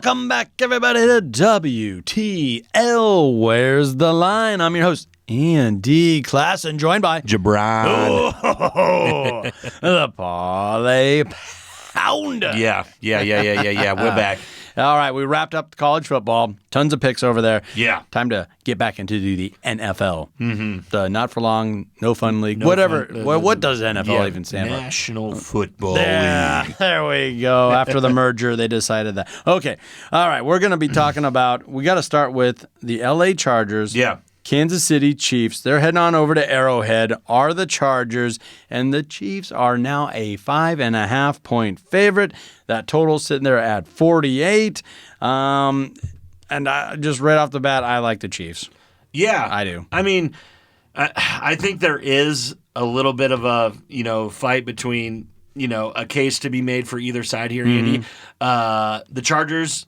Welcome back, everybody, to WTL. Where's the line? I'm your host, Andy Klassen, joined by Jabron. The Parlay Pounder. Yeah. We're back. All right, we wrapped up college football. Tons of picks over there. Yeah. Time to get back into the NFL. Mm-hmm. The not for long, no fun league. Whatever. What does NFL even stand for? National Football League. There we go. After the merger, they decided that. Okay. All right, we're going to be talking about, we got to start with the LA Chargers. Yeah. Kansas City Chiefs. They're heading on over to Arrowhead, are the Chargers, and the Chiefs are now a 5.5-point favorite. That total's sitting there at 48. And just right off the bat, I like the Chiefs. Yeah. I do. I mean, I think there is a little bit of a, fight between, a case to be made for either side here, Andy. The Chargers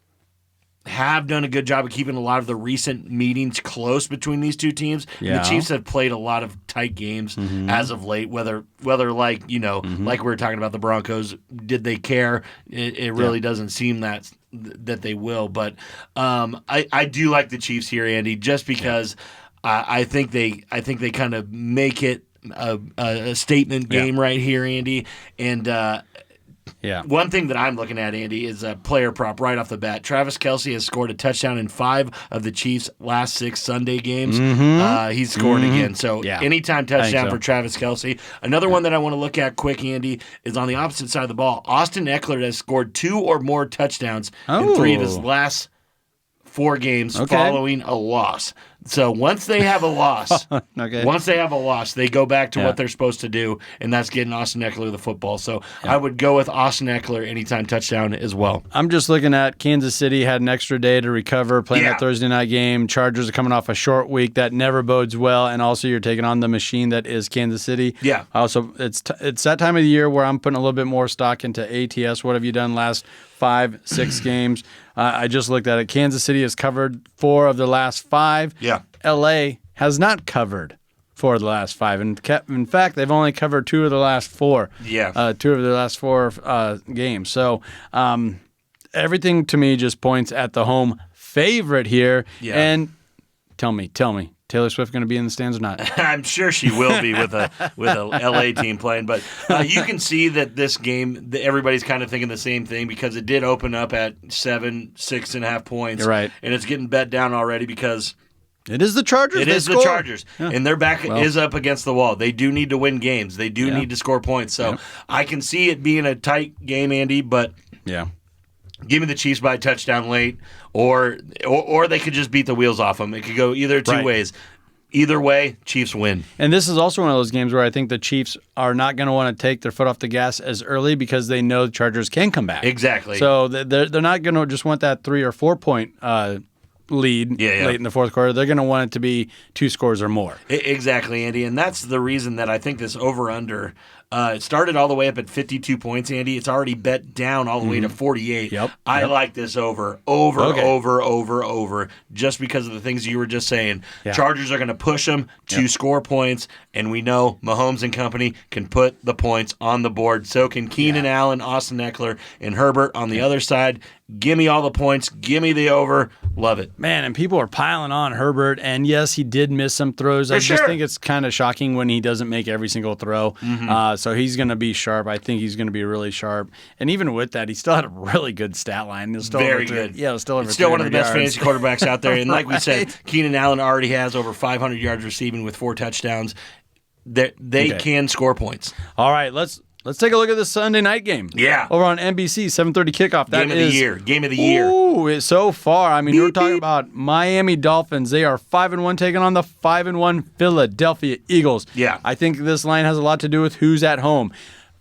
have done a good job of keeping a lot of the recent meetings close between these two teams. Yeah. The Chiefs have played a lot of tight games as of late, whether like, like we were talking about the Broncos, did they care? It really doesn't seem that they will. But I do like the Chiefs here, Andy, just because I think they kind of make it a statement game right here, Andy. And one thing that I'm looking at, Andy, is a player prop right off the bat. Travis Kelce has scored a touchdown in 5 of the Chiefs' last 6 Sunday games. He's scored again. So anytime touchdown for Travis Kelce. Another one that I want to look at quick, Andy, is on the opposite side of the ball. Austin Eckler has scored 2 or more touchdowns in 3 of his last 4 games following a loss. So once they have a loss, they go back to what they're supposed to do, and that's getting Austin Eckler the football. So I would go with Austin Eckler anytime touchdown as well. I'm just looking at Kansas City had an extra day to recover, playing that Thursday night game. Chargers are coming off a short week. That never bodes well, and also you're taking on the machine that is Kansas City. Yeah. Also, it's that time of the year where I'm putting a little bit more stock into ATS. What have you done last 5-6 games? I just looked at it. Kansas City has covered 4 of the last 5. Yeah. LA has not covered 4 of the last 5. In fact, they've only covered 2 of the last 4. Yeah. 2 of the last 4 games. So everything to me just points at the home favorite here. Yeah. And tell me, Taylor Swift going to be in the stands or not? I'm sure she will be with a LA team playing, but you can see that this game, everybody's kind of thinking the same thing because it did open up at 6.5 points. You're right. And it's getting bet down already because it is the Chargers. The Chargers. Yeah. And their back is up against the wall. They do need to win games. They do need to score points. So I can see it being a tight game, Andy, but give me the Chiefs by a touchdown late, or they could just beat the wheels off them. It could go either two ways. Either way, Chiefs win. And this is also one of those games where I think the Chiefs are not going to want to take their foot off the gas as early because they know the Chargers can come back. Exactly. So they're not going to just want that 3 or 4 point lead late in the fourth quarter. They're going to want it to be 2 scores or more. Exactly, Andy. And that's the reason that I think this over-under it started all the way up at 52 points, Andy. It's already bet down all the way to 48. I like this over, just because of the things you were just saying. Chargers are going to push them to score points, and we know Mahomes and company can put the points on the board. So can Keenan Allen, Austin Eckler, and Herbert on the other side. Give me all the points. Give me the over. Love it. Man, and people are piling on Herbert, and yes, he did miss some throws. I just think it's kind of shocking when he doesn't make every single throw. So he's going to be sharp. I think he's going to be really sharp. And even with that, he still had a really good stat line. Very good. Yeah, still over still one of the best fantasy quarterbacks out there. And like we said, Keenan Allen already has over 500 yards receiving with 4 touchdowns. They can score points. All right, Let's take a look at this Sunday night game. Yeah. Over on NBC, 7:30 kickoff. Game of the year. Ooh, so far. I mean, we're talking about Miami Dolphins. They are 5-1 taking on the 5-1 Philadelphia Eagles. Yeah. I think this line has a lot to do with who's at home.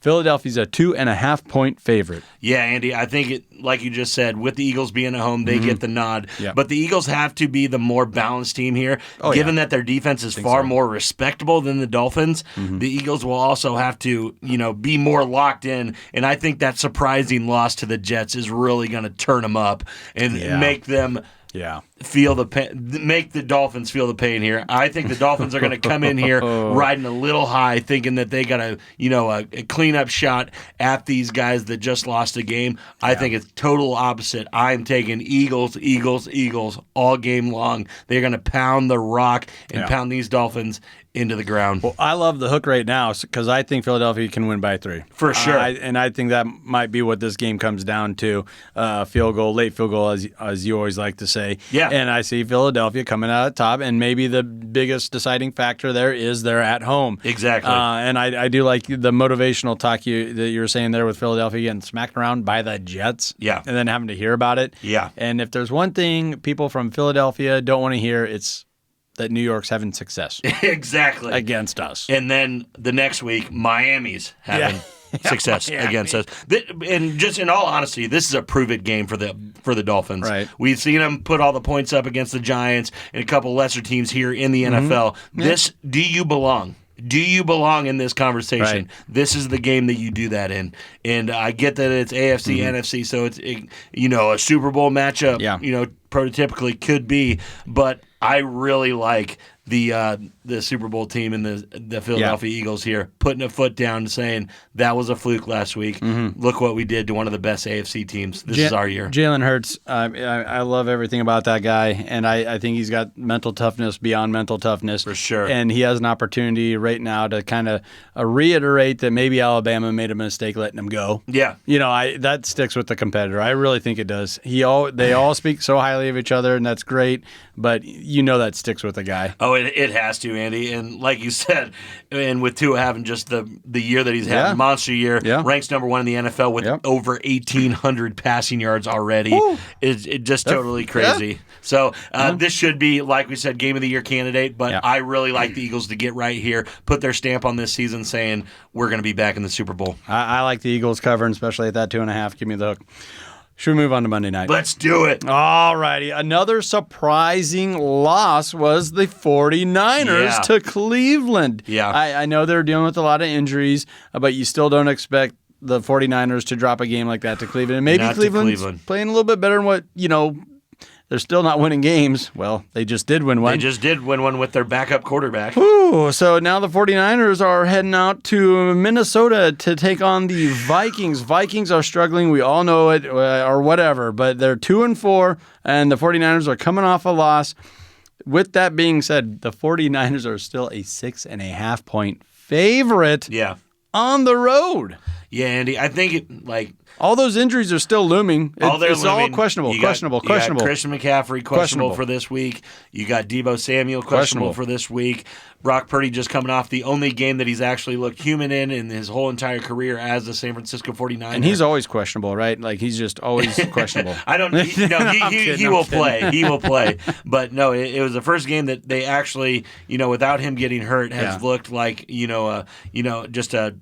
Philadelphia's a 2.5-point favorite. Yeah, Andy, I think it, like you just said, with the Eagles being at home, they get the nod. Yep. But the Eagles have to be the more balanced team here. Given that their defense is far more respectable than the Dolphins, the Eagles will also have to, be more locked in. And I think that surprising loss to the Jets is really going to turn them up and make them feel the pain, make the Dolphins feel the pain here. I think the Dolphins are going to come in here riding a little high, thinking that they got a cleanup shot at these guys that just lost a game. I think it's total opposite. I'm taking Eagles all game long. They're going to pound the rock and pound these Dolphins into the ground. Well, I love the hook right now because I think Philadelphia can win by 3. For sure. And I think that might be what this game comes down to. Field goal, late field goal, as you always like to say. Yeah. And I see Philadelphia coming out at top, and maybe the biggest deciding factor there is they're at home. Exactly. And I do like the motivational talk that you were saying there with Philadelphia getting smacked around by the Jets. Yeah. And then having to hear about it. Yeah. And if there's one thing people from Philadelphia don't want to hear, it's that New York's having success. Exactly. Against us. And then the next week, Miami's having success against us. And just in all honesty, this is a prove-it game for the Dolphins. Right. We've seen them put all the points up against the Giants and a couple lesser teams here in the NFL. Do you belong? Do you belong in this conversation? Right. This is the game that you do that in. And I get that it's AFC, NFC, so it's a Super Bowl matchup, prototypically could be, but I really like the Super Bowl team and the Philadelphia Eagles here putting a foot down and saying that was a fluke last week. Look what we did to one of the best AFC teams. This is our year. Jalen Hurts, I love everything about that guy, and I think he's got mental toughness beyond mental toughness. For sure. And he has an opportunity right now to kind of reiterate that maybe Alabama made a mistake letting him go. Yeah. That sticks with the competitor. I really think it does. They all speak so highly of each other, and that's great, but that sticks with the guy. Oh, it has to, Andy. And like you said, and with Tua having just the year that he's had, monster year, ranks number 1 in the NFL with over 1,800 passing yards already. It's just totally crazy. Yeah. So this should be, like we said, Game of the Year candidate, but I really like the Eagles to get right here, put their stamp on this season saying we're going to be back in the Super Bowl. I like the Eagles covering, especially at that 2.5. Give me the hook. Should we move on to Monday night? Let's do it. All righty. Another surprising loss was the 49ers to Cleveland. Yeah. I know they're dealing with a lot of injuries, but you still don't expect the 49ers to drop a game like that to Cleveland. And maybe Cleveland's playing a little bit better than what, they're still not winning games. Well, they just did win one. They just did win one with their backup quarterback. Ooh, so now the 49ers are heading out to Minnesota to take on the Vikings. Vikings are struggling. We all know it, or whatever, but they're 2-4, and the 49ers are coming off a loss. With that being said, the 49ers are still a 6.5-point favorite on the road. Yeah, Andy, I think all those injuries are still looming. It's all questionable. You questionable. got Christian McCaffrey questionable for this week. You got Deebo Samuel questionable for this week. Brock Purdy just coming off the only game that he's actually looked human in his whole entire career as the San Francisco 49ers. And he's always questionable, right? Like, he's just always questionable. He will play. He will play. But no, it was the first game that they actually, without him getting hurt, has looked like, just a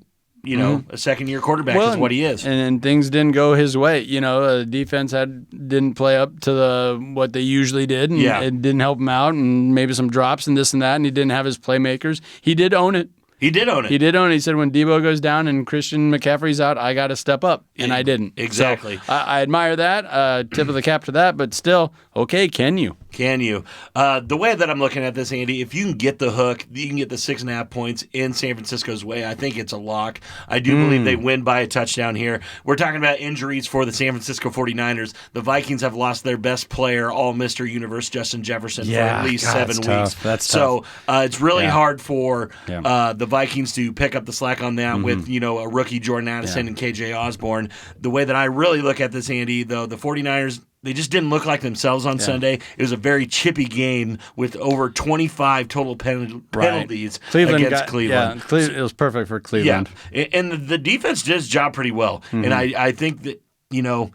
second-year quarterback is what he is. And things didn't go his way. The defense didn't play up to what they usually did, and it didn't help him out, and maybe some drops and this and that, and he didn't have his playmakers. He did own it. He did own it. He said, when Deebo goes down and Christian McCaffrey's out, I got to step up, and I didn't. Exactly. So I admire that. Tip of the cap to that, but still, okay, can you? Can you? The way that I'm looking at this, Andy, if you can get the hook, you can get the 6.5 points in San Francisco's way, I think it's a lock. I do believe they win by a touchdown here. We're talking about injuries for the San Francisco 49ers. The Vikings have lost their best player, all Mr. Universe, Justin Jefferson, for at least 7 weeks. Tough. That's tough. So it's really hard for the Vikings to pick up the slack on that with, a rookie Jordan Addison and KJ Osborne. The way that I really look at this, Andy, though, the 49ers, they just didn't look like themselves on Sunday. It was a very chippy game with over 25 total penalties against Cleveland. Yeah, it was perfect for Cleveland. Yeah, and the defense did its job pretty well. And I think that,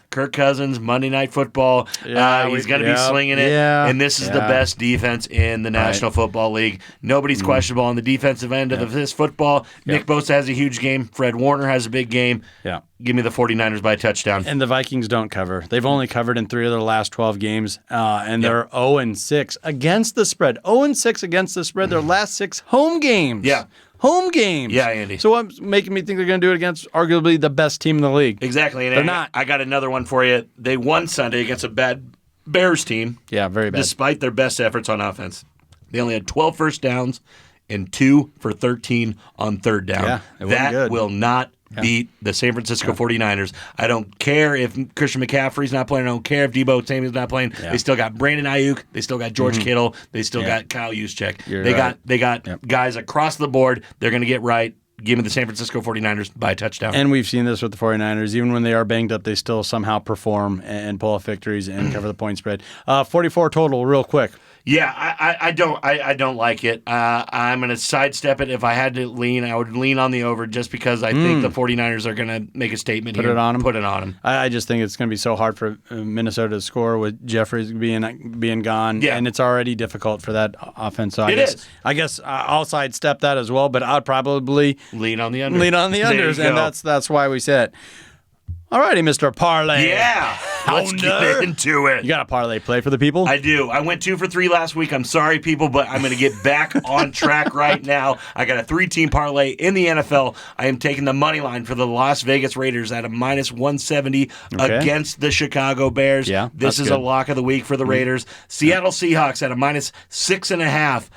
Kirk Cousins, Monday Night Football, he's going to be slinging it. Yeah, and this is the best defense in the National Football League. Nobody's questionable on the defensive end of this football. Nick Bosa has a huge game. Fred Warner has a big game. Yeah. Give me the 49ers by a touchdown. And the Vikings don't cover. They've only covered in 3 of their last 12 games, and they're 0-6 against the spread. 0-6 against the spread, their last 6 home games. Yeah. Home games. Yeah, Andy. So what's making me think they're going to do it against arguably the best team in the league? Exactly. And they're not. I got another one for you. They won Sunday against a bad Bears team. Yeah, very bad. Despite their best efforts on offense, they only had 12 first downs and 2 for 13 on third down. Yeah, that will not beat the San Francisco 49ers. I don't care if Christian McCaffrey's not playing. I don't care if Deebo Samuel's not playing. They still got Brandon Ayuk. They still got George Kittle. They still got Kyle Juszczyk. They got guys across the board. They're going to get right. Give me the San Francisco 49ers by a touchdown. And we've seen this with the 49ers. Even when they are banged up, they still somehow perform and pull off victories and cover the point spread. 44 total, real quick. Yeah, I don't like it. I'm going to sidestep it. If I had to lean, I would lean on the over just because I think the 49ers are going to make a statement here. Put it on them. I just think it's going to be so hard for Minnesota to score with Jeffries being gone. Yeah. And it's already difficult for that offense. So I guess I'll sidestep that as well, but I'd probably lean on the under. Unders, and that's why we said it. All righty, Mr. Parlay. Yeah. Let's get into it. You got a parlay play for the people? I do. I went 2 for 3 last week. I'm sorry, people, but I'm going to get back on track right now. I got a 3-team parlay in the NFL. I am taking the money line for the Las Vegas Raiders at a minus 170 against the Chicago Bears. Yeah, this is a lock of the week for the Raiders. Seattle Seahawks at a minus 6.5.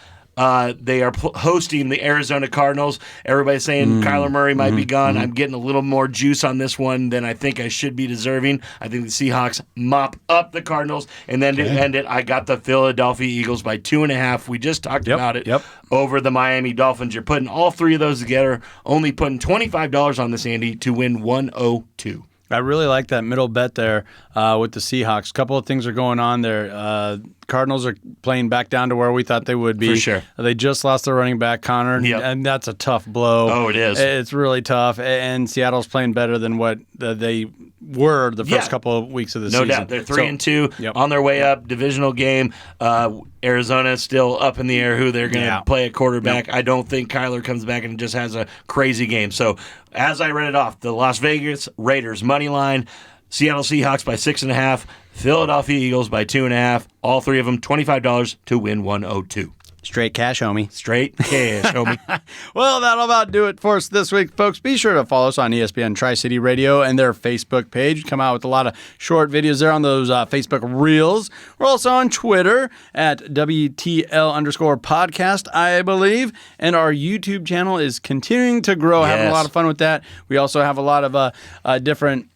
They are hosting the Arizona Cardinals. Everybody's saying Kyler Murray might be gone. I'm getting a little more juice on this one than I think I should be deserving. I think the Seahawks mop up the Cardinals. And then to end it, I got the Philadelphia Eagles by 2.5. We just talked about it over the Miami Dolphins. You're putting all 3 of those together, only putting $25 on this, Andy, to win 102. I really like that middle bet there with the Seahawks. A couple of things are going on there. Cardinals are playing back down to where we thought they would be. For sure. They just lost their running back, Connor, and that's a tough blow. Oh, it is. It's really tough, and Seattle's playing better than what they were the first couple of weeks of the season. No doubt. They're 3-2 on their way up. Divisional game. Arizona is still up in the air who they're going to play at quarterback. I don't think Kyler comes back and just has a crazy game. So as I read it off, the Las Vegas Raiders money line, Seattle Seahawks by 6.5, Philadelphia Eagles by 2.5. All 3 of them $25 to win 102. Straight cash, homie. Straight cash, homie. Well, that'll about do it for us this week, folks. Be sure to follow us on ESPN Tri-City Radio and their Facebook page. Come out with a lot of short videos there on those Facebook Reels. We're also on Twitter at WTL_podcast, I believe. And our YouTube channel is continuing to grow. Having a lot of fun with that. We also have a lot of different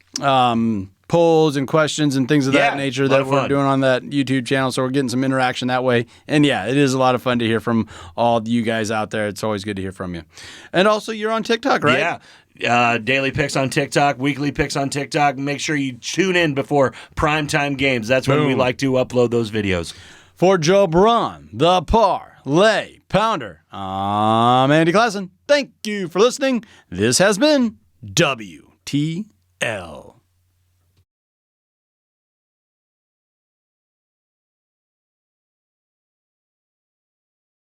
polls and questions and things of that nature that we're doing on that YouTube channel. So we're getting some interaction that way. And it is a lot of fun to hear from all you guys out there. It's always good to hear from you. And also, you're on TikTok, right? Yeah. Daily picks on TikTok, weekly picks on TikTok. Make sure you tune in before primetime games. That's when we like to upload those videos. For Joe Braun, the Parlay Pounder, I'm Andy Klassen. Thank you for listening. This has been WTL.